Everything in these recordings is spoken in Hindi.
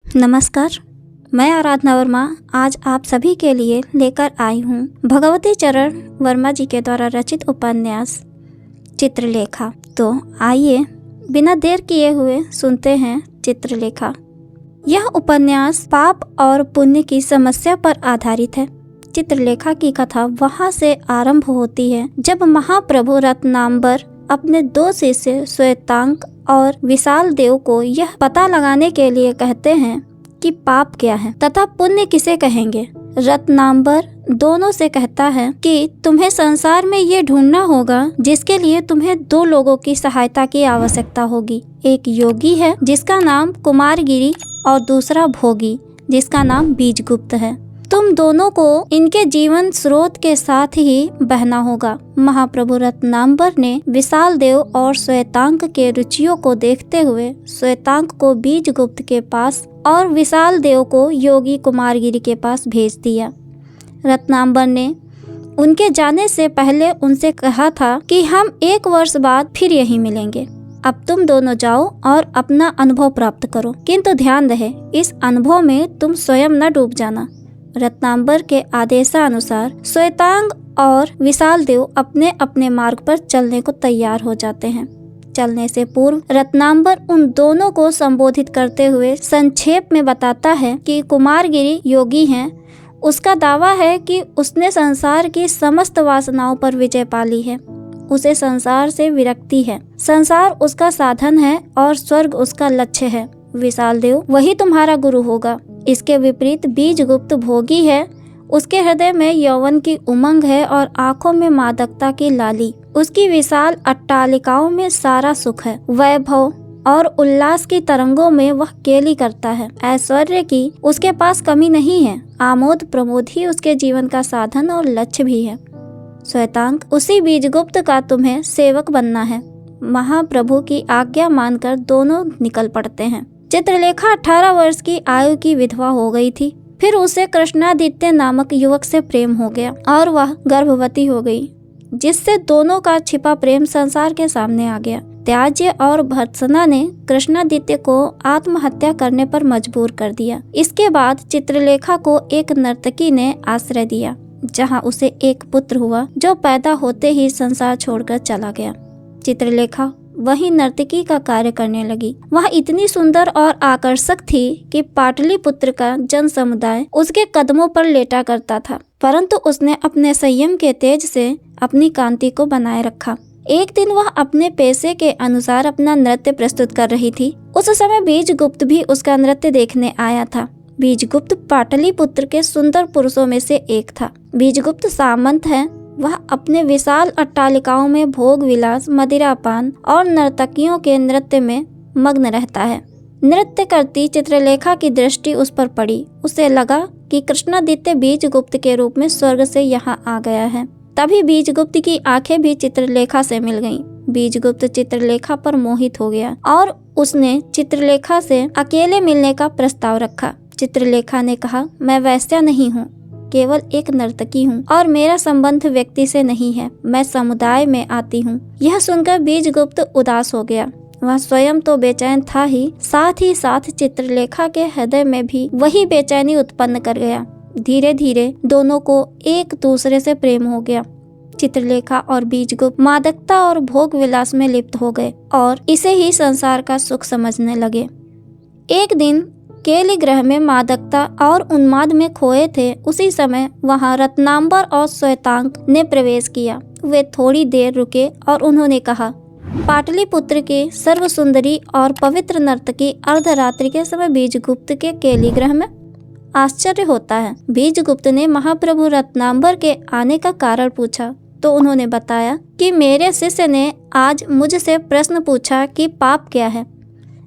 नमस्कार, मैं आराधना वर्मा आज आप सभी के लिए लेकर आई हूँ भगवती चरण वर्मा जी के द्वारा रचित उपन्यास चित्रलेखा। तो आइए बिना देर किए हुए सुनते हैं चित्रलेखा। यह उपन्यास पाप और पुण्य की समस्या पर आधारित है। चित्रलेखा की कथा वहाँ से आरंभ होती है जब महाप्रभु रत्नांबर अपने दो शिष्य श्वेतांक और विशाल देव को यह पता लगाने के लिए कहते हैं कि पाप क्या है तथा पुण्य किसे कहेंगे। रत्नांबर दोनों से कहता है कि तुम्हें संसार में ये ढूंढना होगा जिसके लिए तुम्हें दो लोगों की सहायता की आवश्यकता होगी। एक योगी है जिसका नाम कुमारगिरी और दूसरा भोगी जिसका नाम बीजगुप्त है। तुम दोनों को इनके जीवन स्रोत के साथ ही बहना होगा। महाप्रभु रत्नांबर ने विशाल देव और श्वेतांक के रुचियों को देखते हुए श्वेतांक को बीजगुप्त के पास और विशाल देव को योगी कुमारगिरी के पास भेज दिया। रत्नांबर ने उनके जाने से पहले उनसे कहा था कि हम 1 वर्ष बाद फिर यहीं मिलेंगे। अब तुम दोनों जाओ और अपना अनुभव प्राप्त करो, किंतु ध्यान रहे इस अनुभव में तुम स्वयं न डूब जाना। रत्नांबर के आदेशानुसार श्वेतांग और विशाल देव अपने अपने मार्ग पर चलने को तैयार हो जाते हैं। चलने से पूर्व रत्नांबर उन दोनों को संबोधित करते हुए संक्षेप में बताता है कि कुमारगिरी योगी हैं। उसका दावा है कि उसने संसार की समस्त वासनाओं पर विजय पा ली है। उसे संसार से विरक्ति है। संसार उसका साधन है और स्वर्ग उसका लक्ष्य है। विशाल देव वही तुम्हारा गुरु होगा। इसके विपरीत बीजगुप्त भोगी है। उसके हृदय में यौवन की उमंग है और आंखों में मादकता की लाली। उसकी विशाल अट्टालिकाओं में सारा सुख है। वैभव और उल्लास की तरंगों में वह केली करता है। ऐश्वर्य की उसके पास कमी नहीं है। आमोद प्रमोद ही उसके जीवन का साधन और लक्ष्य भी है। श्वेतांक उसी बीजगुप्त का तुम्हें सेवक बनना है। महाप्रभु की आज्ञा मानकर दोनों निकल पड़ते हैं। चित्रलेखा 18 वर्ष की आयु की विधवा हो गई थी। फिर उसे कृष्णादित्य नामक युवक से प्रेम हो गया और वह गर्भवती हो गई, जिससे दोनों का छिपा प्रेम संसार के सामने आ गया। त्याज्य और भर्त्सना ने कृष्णादित्य को आत्महत्या करने पर मजबूर कर दिया। इसके बाद चित्रलेखा को एक नर्तकी ने आश्रय दिया, जहां उसे एक पुत्र हुआ जो पैदा होते ही संसार छोड़कर चला गया। चित्रलेखा वही नर्तकी का कार्य करने लगी। वह इतनी सुंदर और आकर्षक थी कि पाटलिपुत्र का जन समुदाय उसके कदमों पर लेटा करता था, परंतु उसने अपने संयम के तेज से अपनी कांति को बनाए रखा। एक दिन वह अपने पेशे के अनुसार अपना नृत्य प्रस्तुत कर रही थी। उस समय बीजगुप्त भी उसका नृत्य देखने आया था। बीजगुप्त पाटलिपुत्र के सुंदर पुरुषों में से एक था। बीजगुप्त सामंत है। वह अपने विशाल अट्टालिकाओं में भोग विलास, मदिरापान और नर्तकियों के नृत्य में मग्न रहता है। नृत्य करती चित्रलेखा की दृष्टि उस पर पड़ी। उसे लगा कि कृष्णादित्य बीजगुप्त के रूप में स्वर्ग से यहाँ आ गया है। तभी बीजगुप्त की आंखें भी चित्रलेखा से मिल गईं। बीजगुप्त चित्रलेखा पर मोहित हो गया और उसने चित्रलेखा से अकेले मिलने का प्रस्ताव रखा। चित्रलेखा ने कहा, मैं वैश्या नहीं हूँ, केवल एक नर्तकी हूँ और मेरा संबंध व्यक्ति से नहीं है। मैं समुदाय में आती हूँ। यह सुनकर बीजगुप्त उदास हो गया। वह स्वयं तो बेचैन था ही साथ चित्रलेखा के हृदय में भी वही बेचैनी उत्पन्न कर गया। धीरे धीरे दोनों को एक दूसरे से प्रेम हो गया। चित्रलेखा और बीजगुप्त मादकता और भोग विलास में लिप्त हो गए और इसे ही संसार का सुख समझने लगे। एक दिन केली ग्रह में मादकता और उन्माद में खोए थे। उसी समय वहां रत्नांबर और श्वेतांक ने प्रवेश किया। वे थोड़ी देर रुके और उन्होंने कहा, पाटलिपुत्र के सर्व सुंदरी और पवित्र नर्तकी अर्धरात्रि के समय बीजगुप्त के केली ग्रह में? आश्चर्य होता है। बीजगुप्त ने महाप्रभु रत्नांबर के आने का कारण पूछा तो उन्होंने बताया कि मेरे शिष्य ने आज मुझसे प्रश्न पूछा कि पाप क्या है,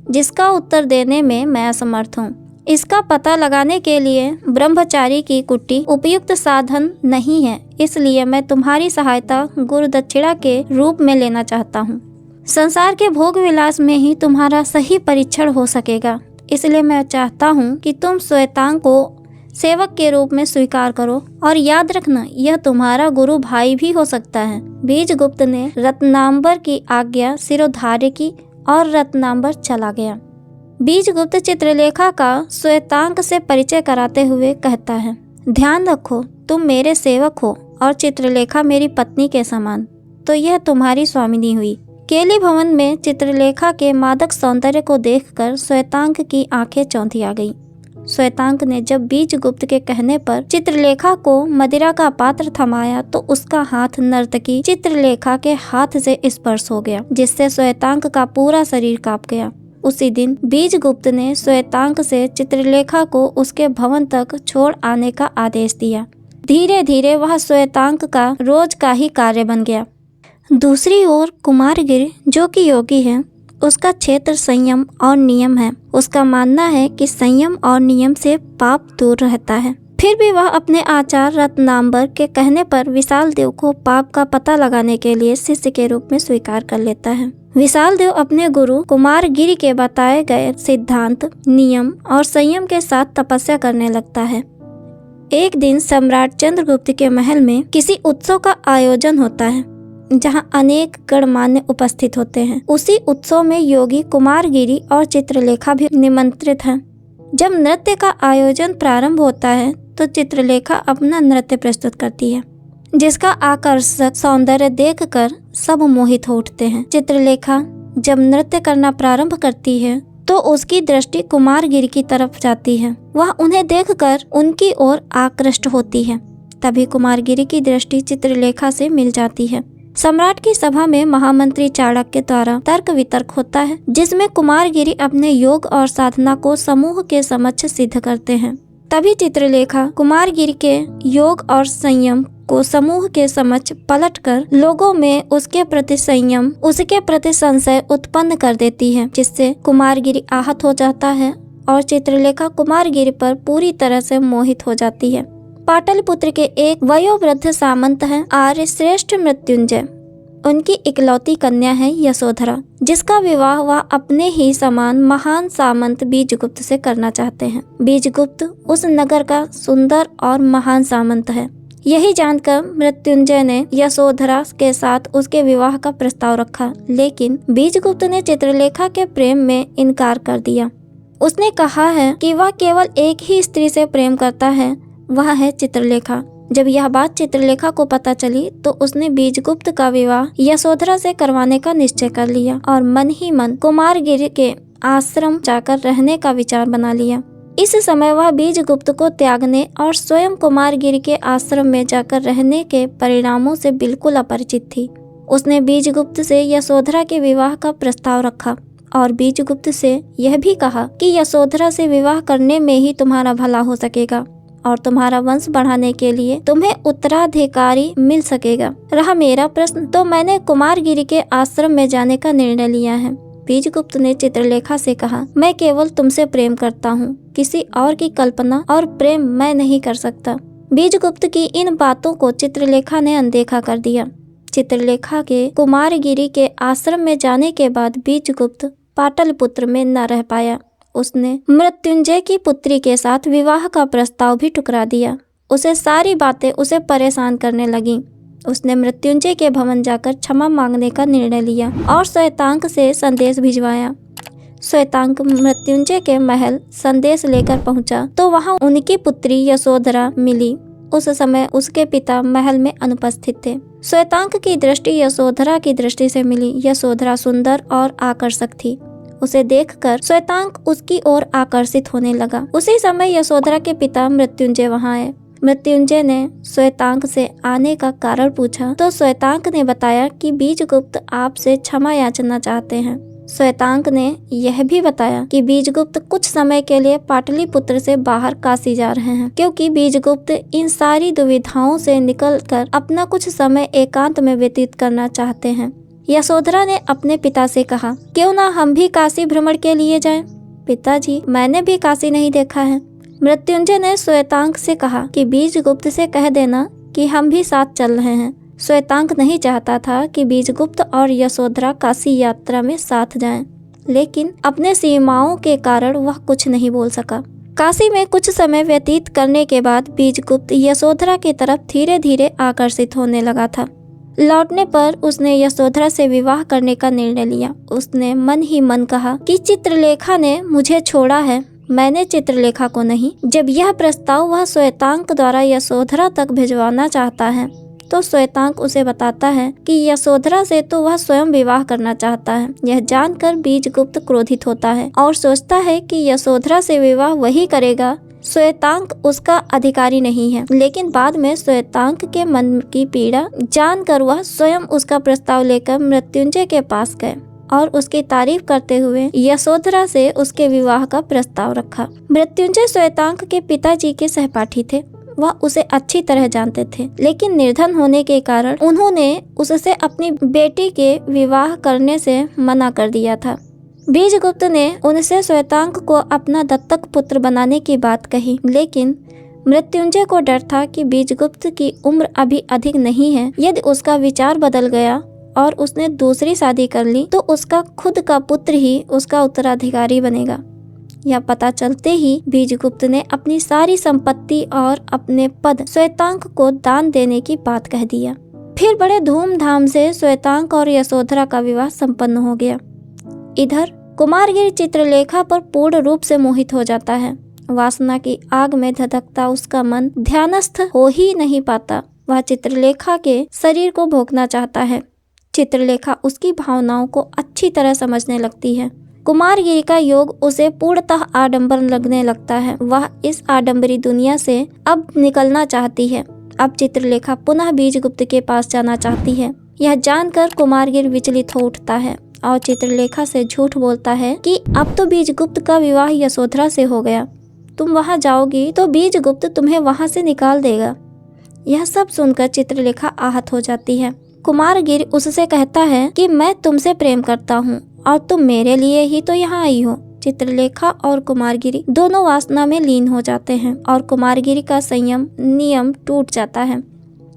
जिसका उत्तर देने में मैं असमर्थ हूँ। इसका पता लगाने के लिए ब्रह्मचारी की कुटी उपयुक्त साधन नहीं है, इसलिए मैं तुम्हारी सहायता गुरु दक्षिणा के रूप में लेना चाहता हूँ। संसार के भोग विलास में ही तुम्हारा सही परीक्षण हो सकेगा, इसलिए मैं चाहता हूँ कि तुम श्वेतांग को सेवक के रूप में स्वीकार करो और याद रखना, यह तुम्हारा गुरु भाई भी हो सकता है। बीजगुप्त ने रत्नांबर की आज्ञा सिरोधार्य की और रत्नांबर चला गया। बीजगुप्त चित्रलेखा का श्वेतांक से परिचय कराते हुए कहता है, ध्यान रखो, तुम मेरे सेवक हो और चित्रलेखा मेरी पत्नी के समान, तो यह तुम्हारी स्वामिनी हुई। केली भवन में चित्रलेखा के मादक सौंदर्य को देखकर श्वेतांक की आंखें चौंधी आ गई। श्वेतांक ने जब बीजगुप्त के कहने पर चित्रलेखा को मदिरा का पात्र थमाया तो उसका हाथ नर्तकी चित्रलेखा के हाथ से स्पर्श हो गया, जिससे श्वेतांक का पूरा शरीर कांप गया। उसी दिन बीजगुप्त ने श्वेतांक से चित्रलेखा को उसके भवन तक छोड़ आने का आदेश दिया। धीरे धीरे वह श्वेतांक का रोज का ही कार्य बन गया। दूसरी ओर कुमारगिरि, जो कि योगी है, उसका क्षेत्र संयम और नियम है। उसका मानना है कि संयम और नियम से पाप दूर रहता है। फिर भी वह अपने आचार्य रत्नांबर के कहने पर विशाल देव को पाप का पता लगाने के लिए शिष्य के रूप में स्वीकार कर लेता है। विशाल देव अपने गुरु कुमारगिरि के बताए गए सिद्धांत, नियम और संयम के साथ तपस्या करने लगता है। एक दिन सम्राट चंद्रगुप्त के महल में किसी उत्सव का आयोजन होता है, जहाँ अनेक गणमान्य उपस्थित होते हैं। उसी उत्सव में योगी कुमारगिरि और चित्रलेखा भी निमंत्रित हैं। जब नृत्य का आयोजन प्रारंभ होता है तो चित्रलेखा अपना नृत्य प्रस्तुत करती है, जिसका आकर्षक सौंदर्य देखकर सब मोहित हो उठते हैं। चित्रलेखा जब नृत्य करना प्रारंभ करती है तो उसकी दृष्टि कुमारगिरि की तरफ जाती है। वह उन्हें देखकर उनकी ओर आकृष्ट होती है। तभी कुमारगिरि की दृष्टि चित्रलेखा से मिल जाती है। सम्राट की सभा में महामंत्री चाणक्य द्वारा तर्क वितर्क होता है, जिसमें कुमारगिरि अपने योग और साधना को समूह के समक्ष सिद्ध करते हैं। तभी चित्रलेखा कुमारगिरि के योग और संयम को समूह के समक्ष पलटकर लोगों में उसके प्रति संयम, उसके प्रति संशय उत्पन्न कर देती है, जिससे कुमारगिरि आहत हो जाता है और चित्रलेखा कुमारगिरि पर पूरी तरह से मोहित हो जाती है। पाटलिपुत्र के एक वयोवृद्ध सामंत हैं आर्य श्रेष्ठ मृत्युंजय। उनकी इकलौती कन्या है यशोधरा, जिसका विवाह वह अपने ही समान महान सामंत बीजगुप्त से करना चाहते हैं। बीजगुप्त उस नगर का सुंदर और महान सामंत है। यही जानकर मृत्युंजय ने यशोधरा के साथ उसके विवाह का प्रस्ताव रखा, लेकिन बीजगुप्त ने चित्रलेखा के प्रेम में इनकार कर दिया। उसने कहा है कि वह केवल एक ही स्त्री से प्रेम करता है, वह है चित्रलेखा। जब यह बात चित्रलेखा को पता चली तो उसने बीजगुप्त का विवाह यशोधरा से करवाने का निश्चय कर लिया और मन ही मन कुमारगिरि के आश्रम जाकर रहने का विचार बना लिया। इस समय वह बीजगुप्त को त्यागने और स्वयं कुमारगिरि के आश्रम में जाकर रहने के परिणामों से बिल्कुल अपरिचित थी। उसने बीजगुप्त से यशोधरा के विवाह का प्रस्ताव रखा और बीजगुप्त से यह भी कहा कि यशोधरा से विवाह करने में ही तुम्हारा भला हो सकेगा और तुम्हारा वंश बढ़ाने के लिए तुम्हें उत्तराधिकारी मिल सकेगा। रहा मेरा प्रश्न, तो मैंने कुमारगिरि के आश्रम में जाने का निर्णय लिया है। बीजगुप्त ने चित्रलेखा से कहा, मैं केवल तुमसे प्रेम करता हूँ, किसी और की कल्पना और प्रेम मैं नहीं कर सकता। बीजगुप्त की इन बातों को चित्रलेखा ने अनदेखा कर दिया। चित्रलेखा के कुमारगिरि के आश्रम में जाने के बाद बीजगुप्त पाटलिपुत्र में न रह पाया। उसने मृत्युंजय की पुत्री के साथ विवाह का प्रस्ताव भी ठुकरा दिया। उसे सारी बातें उसे परेशान करने लगीं। उसने मृत्युंजय के भवन जाकर क्षमा मांगने का निर्णय लिया और श्वेतांक से संदेश भिजवाया। श्वेतांक मृत्युंजय के महल संदेश लेकर पहुंचा तो वहां उनकी पुत्री यशोधरा मिली। उस समय उसके पिता महल में अनुपस्थित थे। श्वेतांक की दृष्टि यशोधरा की दृष्टि से मिली। यशोधरा सुंदर और आकर्षक थी। उसे देखकर श्वेतांक उसकी ओर आकर्षित होने लगा। उसी समय यशोधरा के पिता मृत्युंजय वहां आए। मृत्युंजय ने श्वेतांक से आने का कारण पूछा तो श्वेतांक ने बताया कि बीजगुप्त आपसे क्षमा याचना चाहते हैं। श्वेतांक ने यह भी बताया कि बीजगुप्त कुछ समय के लिए पाटलिपुत्र से बाहर काशी जा रहे हैं, क्योंकि बीजगुप्त इन सारी दुविधाओं से निकलकर अपना कुछ समय एकांत में व्यतीत करना चाहते हैं। यशोधरा ने अपने पिता से कहा, क्यों ना हम भी काशी भ्रमण के लिए जाएं? पिताजी, मैंने भी काशी नहीं देखा है। मृत्युंजय ने श्वेतांक से कहा कि बीजगुप्त से कह देना कि हम भी साथ चल रहे हैं। श्वेतांक नहीं चाहता था कि बीजगुप्त और यशोधरा काशी यात्रा में साथ जाएं, लेकिन अपने सीमाओं के कारण वह कुछ नहीं बोल सका। काशी में कुछ समय व्यतीत करने के बाद बीजगुप्त यशोधरा की तरफ धीरे धीरे आकर्षित होने लगा था। लौटने पर उसने यशोधरा से विवाह करने का निर्णय लिया। उसने मन ही मन कहा कि चित्रलेखा ने मुझे छोड़ा है, मैंने चित्रलेखा को नहीं। जब यह प्रस्ताव वह श्वेतांक द्वारा यशोधरा तक भिजवाना चाहता है तो श्वेतांक उसे बताता है कि यशोधरा से तो वह स्वयं विवाह करना चाहता है। यह जानकर बीजगुप्त क्रोधित होता है और सोचता है कि यशोधरा से विवाह वही करेगा, श्वेतांक उसका अधिकारी नहीं है। लेकिन बाद में श्वेतांक के मन की पीड़ा जानकर वह स्वयं उसका प्रस्ताव लेकर मृत्युंजय के पास गए और उसकी तारीफ करते हुए यशोधरा से उसके विवाह का प्रस्ताव रखा। मृत्युंजय श्वेतांक के पिताजी के सहपाठी थे। वह उसे अच्छी तरह जानते थे, लेकिन निर्धन होने के कारण उन्होंने उससे अपनी बेटी के विवाह करने से मना कर दिया था। बीजगुप्त ने उनसे श्वेतांक को अपना दत्तक पुत्र बनाने की बात कही, लेकिन मृत्युंजय को डर था कि बीजगुप्त की उम्र अभी अधिक नहीं है। यदि उसका विचार बदल गया और उसने दूसरी शादी कर ली तो उसका खुद का पुत्र ही उसका उत्तराधिकारी बनेगा। यह पता चलते ही बीजगुप्त ने अपनी सारी संपत्ति और अपने पद श्वेतांक को दान देने की बात कह दिया। फिर बड़े धूमधाम से श्वेतांक और यशोधरा का विवाह संपन्न हो गया। इधर कुमारगिरि चित्रलेखा पर पूर्ण रूप से मोहित हो जाता है। वासना की आग में धधकता उसका मन ध्यानस्थ हो ही नहीं पाता। वह चित्रलेखा के शरीर को भोगना चाहता है। चित्रलेखा उसकी भावनाओं को अच्छी तरह समझने लगती है। कुमारगिरि का योग उसे पूर्णतः आडंबर लगने लगता है। वह इस आडंबरी दुनिया से अब निकलना चाहती है। अब चित्रलेखा पुनः बीजगुप्त के पास जाना चाहती है। यह जानकर कुमारगिरि विचलित हो उठता है और चित्रलेखा से झूठ बोलता है कि अब तो बीजगुप्त का विवाह यशोधरा से हो गया, तुम वहां जाओगी तो बीजगुप्त तुम्हें वहां से निकाल देगा। यह सब सुनकर चित्रलेखा आहत हो जाती है। कुमारगिरि उससे कहता है कि मैं तुमसे प्रेम करता हूँ और तुम मेरे लिए ही तो यहाँ आई हो। चित्रलेखा और कुमारगिरि दोनों वासना में लीन हो जाते हैं और कुमारगिरि का संयम नियम टूट जाता है।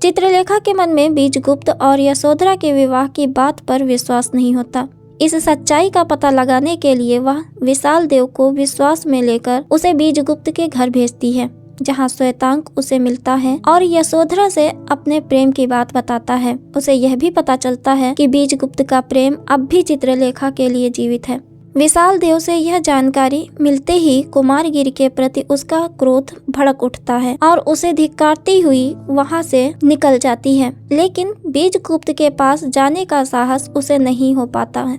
चित्रलेखा के मन में बीजगुप्त और यशोधरा के विवाह की बात पर विश्वास नहीं होता। इस सच्चाई का पता लगाने के लिए वह विशाल देव को विश्वास में लेकर उसे बीजगुप्त के घर भेजती है, जहाँ श्वेतांक उसे मिलता है और यशोधरा से अपने प्रेम की बात बताता है। उसे यह भी पता चलता है कि बीजगुप्त का प्रेम अब भी चित्रलेखा के लिए जीवित है। विशाल देव से यह जानकारी मिलते ही कुमारगिरि के प्रति उसका क्रोध भड़क उठता है और उसे धिक्कारती हुई वहां से निकल जाती है। लेकिन बीजगुप्त के पास जाने का साहस उसे नहीं हो पाता है।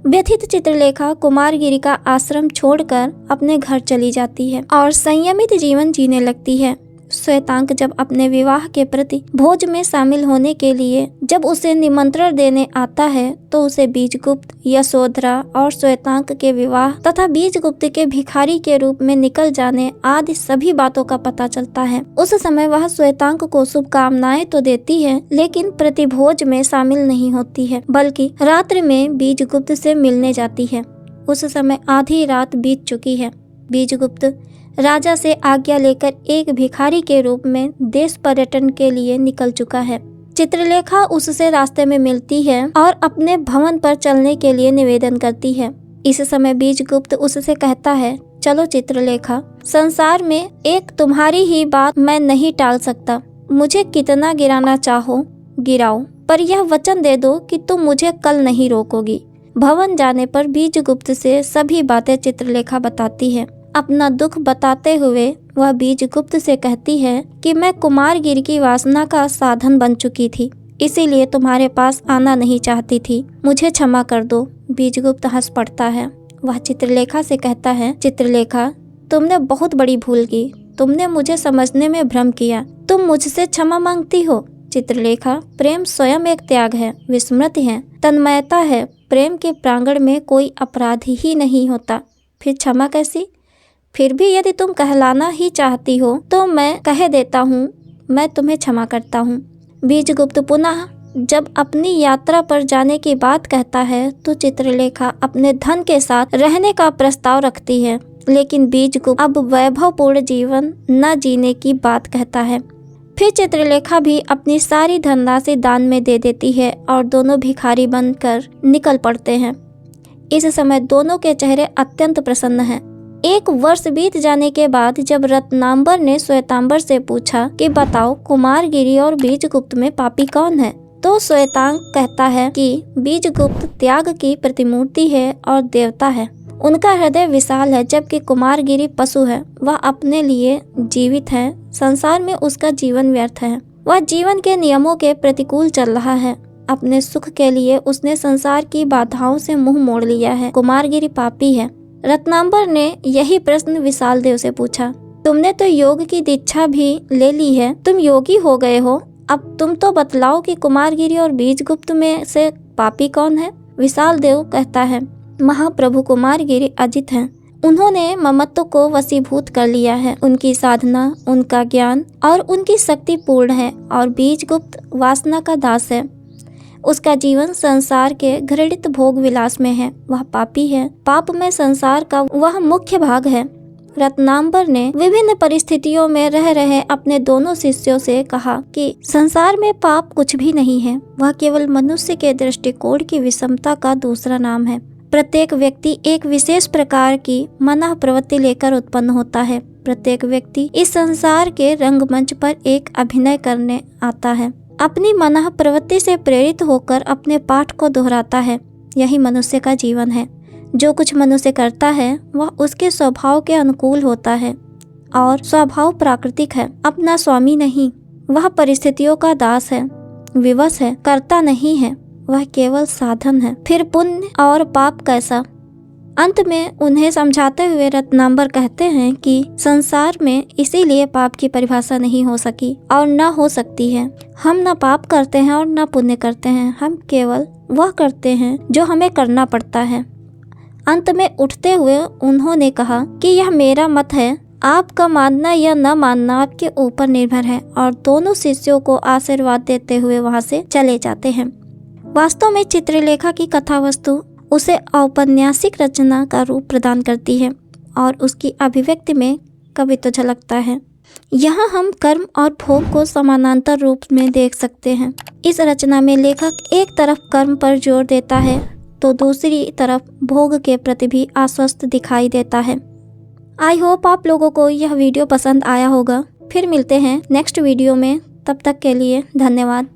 व्यथित चित्रलेखा कुमारगिरि का आश्रम छोड़कर अपने घर चली जाती है और संयमित जीवन जीने लगती है। श्वेतांक जब अपने विवाह के प्रति भोज में शामिल होने के लिए जब उसे निमंत्रण देने आता है तो उसे बीजगुप्त, यशोधरा और श्वेतांक के विवाह तथा बीजगुप्त के भिखारी के रूप में निकल जाने आदि सभी बातों का पता चलता है। उस समय वह श्वेतांक को शुभकामनाएं तो देती है, लेकिन प्रतिभोज में शामिल नहीं होती है, बल्कि रात्रि में बीजगुप्त से मिलने जाती है। उस समय आधी रात बीत चुकी है। बीजगुप्त राजा से आज्ञा लेकर एक भिखारी के रूप में देश पर्यटन के लिए निकल चुका है। चित्रलेखा उससे रास्ते में मिलती है और अपने भवन पर चलने के लिए निवेदन करती है। इस समय बीजगुप्त उससे कहता है, चलो चित्रलेखा, संसार में एक तुम्हारी ही बात मैं नहीं टाल सकता। मुझे कितना गिराना चाहो गिराओ, पर यह वचन दे दो कि तुम मुझे कल नहीं रोकोगी। भवन जाने पर बीजगुप्त से सभी बातें चित्रलेखा बताती है। अपना दुख बताते हुए वह बीजगुप्त से कहती है कि मैं कुमारगिरि की वासना का साधन बन चुकी थी, इसीलिए तुम्हारे पास आना नहीं चाहती थी, मुझे क्षमा कर दो। बीजगुप्त हंस पड़ता है। वह चित्रलेखा से कहता है, चित्रलेखा, तुमने बहुत बड़ी भूल की, तुमने मुझे समझने में भ्रम किया, तुम मुझसे क्षमा मांगती हो। चित्रलेखा, प्रेम स्वयं एक त्याग है, विस्मृति है, तन्मयता है। प्रेम के प्रांगण में कोई अपराध ही नहीं होता, फिर क्षमा कैसी? फिर भी यदि तुम कहलाना ही चाहती हो तो मैं कह देता हूँ, मैं तुम्हें क्षमा करता हूँ। बीजगुप्त पुनः जब अपनी यात्रा पर जाने की बात कहता है तो चित्रलेखा अपने धन के साथ रहने का प्रस्ताव रखती है, लेकिन बीजगुप्त अब वैभवपूर्ण जीवन न जीने की बात कहता है। फिर चित्रलेखा भी अपनी सारी धनराशि दान में दे देती है और दोनों भिखारी बनकर निकल पड़ते हैं। इस समय दोनों के चेहरे अत्यंत प्रसन्न हैं। एक वर्ष बीत जाने के बाद जब रत्नांबर ने श्वेतांबर से पूछा कि बताओ कुमारगिरि और बीजगुप्त में पापी कौन है, तो श्वेतांग कहता है कि बीजगुप्त त्याग की प्रतिमूर्ति है और देवता है। उनका हृदय विशाल है, जबकि कुमारगिरी पशु है। वह अपने लिए जीवित है, संसार में उसका जीवन व्यर्थ है। वह जीवन के नियमों के प्रतिकूल चल रहा है। अपने सुख के लिए उसने संसार की बाधाओं से मुंह मोड़ लिया है। कुमारगिरी पापी है। रत्नांबर ने यही प्रश्न विशाल देव से पूछा। तुमने तो योग की दीक्षा भी ले ली है, तुम योगी हो गए हो। अब तुम तो बतलाओ कि कुमारगिरी और बीजगुप्त में से पापी कौन है। विशाल देव कहता है, महाप्रभु कुमारगिरी अजित हैं। उन्होंने ममत्व को वशीभूत कर लिया है। उनकी साधना, उनका ज्ञान और उनकी शक्ति पूर्ण है, और बीजगुप्त वासना का दास है। उसका जीवन संसार के घृणित भोग विलास में है। वह पापी है। पाप में संसार का वह मुख्य भाग है। रत्नांबर ने विभिन्न परिस्थितियों में रह रहे अपने दोनों शिष्यों से कहा कि संसार में पाप कुछ भी नहीं है। वह केवल मनुष्य के दृष्टिकोण की विषमता का दूसरा नाम है। प्रत्येक व्यक्ति एक विशेष प्रकार की मनः प्रवृत्ति लेकर उत्पन्न होता है। प्रत्येक व्यक्ति इस संसार के रंगमंच पर एक अभिनय करने आता है। अपनी मनः प्रवृत्ति से प्रेरित होकर अपने पाठ को दोहराता है। यही मनुष्य का जीवन है। जो कुछ मनुष्य करता है वह उसके स्वभाव के अनुकूल होता है, और स्वभाव प्राकृतिक है, अपना स्वामी नहीं। वह परिस्थितियों का दास है, विवश है, कर्ता नहीं है। वह केवल साधन है। फिर पुण्य और पाप कैसा? अंत में उन्हें समझाते हुए रत्नांबर कहते हैं कि संसार में इसीलिए पाप की परिभाषा नहीं हो सकी और न हो सकती है। हम न पाप करते हैं और न पुण्य करते हैं। हम केवल वह करते हैं जो हमें करना पड़ता है। अंत में उठते हुए उन्होंने कहा कि यह मेरा मत है। आपका मानना या न मानना आपके ऊपर निर्भर है। और दोनों शिष्यों को आशीर्वाद देते हुए वहां से चले जाते हैं। वास्तव में चित्रलेखा की कथा वस्तु उसे औपन्यासिक रचना का रूप प्रदान करती है, और उसकी अभिव्यक्ति में कवित्व झलकता है। यहाँ हम कर्म और भोग को समानांतर रूप में देख सकते हैं। इस रचना में लेखक एक तरफ कर्म पर जोर देता है तो दूसरी तरफ भोग के प्रति भी आश्वस्त दिखाई देता है। आई होप आप लोगों को यह वीडियो पसंद आया होगा। फिर मिलते हैं नेक्स्ट वीडियो में। तब तक के लिए धन्यवाद।